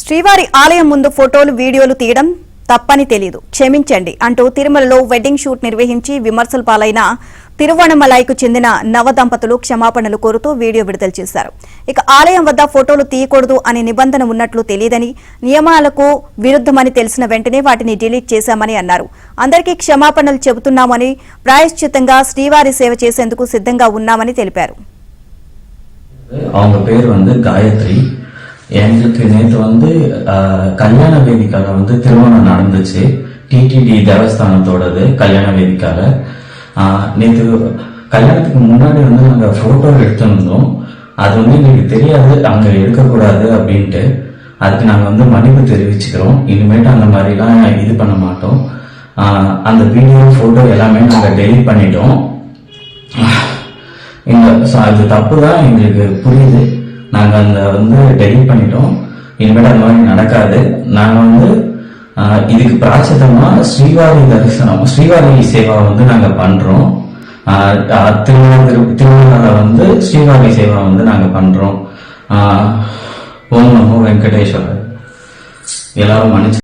శ్రీవారి ఆలయం ముందు ఫోటోలు వీడియోలు తీయడం తప్పని తెలియదు క్షమించండి అంటూ తిరుమలలో వెడ్డింగ్ షూట్ నిర్వహించి విమర్శల పాలైన తిరువణమలైకు చెందిన నవ దంపతులు క్షమాపణలు కోరుతూ వీడియో విడుదల చేశారు. ఇక ఆలయం వద్ద ఫోటోలు తీయకూడదు అనే నిబంధన ఉన్నట్లు తెలియదని, నియమాలకు విరుద్ధమని తెలిసిన వెంటనే వాటిని డిలీట్ చేశామని అన్నారు. అందరికీ క్షమాపణలు చెబుతున్నామని, ప్రాయశ్చిత్తంగా శ్రీవారి సేవ చేసేందుకు సిద్ధంగా ఉన్నామని తెలిపారు. அவங்க பேர் காயத்ரி. எங்களுக்கு நேற்று கல்யாண வேதிக்கால திருமணம் நடந்துச்சு. டிடிடி தேவஸ்தானத்தோடது கல்யாண வேதிக்கால. நேற்று கல்யாணத்துக்கு முன்னாடி நாங்கள் ஃபோட்டோ எடுத்திருந்தோம். அது எங்களுக்கு தெரியாது அங்கே எடுக்கக்கூடாது அப்படின்ட்டு. அதுக்கு நாங்கள் மன்னிப்பு தெரிவிச்சுக்கிறோம். இனிமேட்டு அந்த மாதிரிலாம் இது பண்ண மாட்டோம். அந்த வீடியோ ஃபோட்டோ எல்லாமே நாங்கள் டெலிட் பண்ணிட்டோம். அது தப்பு தான் எங்களுக்கு புரியுது. நாங்கள் அந்த டெலிட் பண்ணிட்டோம். இனிமேட்டு அந்த மாதிரி நடக்காது. நாங்கள் இதுக்கு பிராச்சித்தமா ஸ்ரீவாரி தரிசனம், ஸ்ரீவாரி சேவா நாங்கள் பண்றோம். திருமணால ஸ்ரீவாரி சேவா நாங்கள் பண்றோம். ஓம் நமோ வெங்கடேஸ்வரர். எல்லாரும் மன்னிச்சு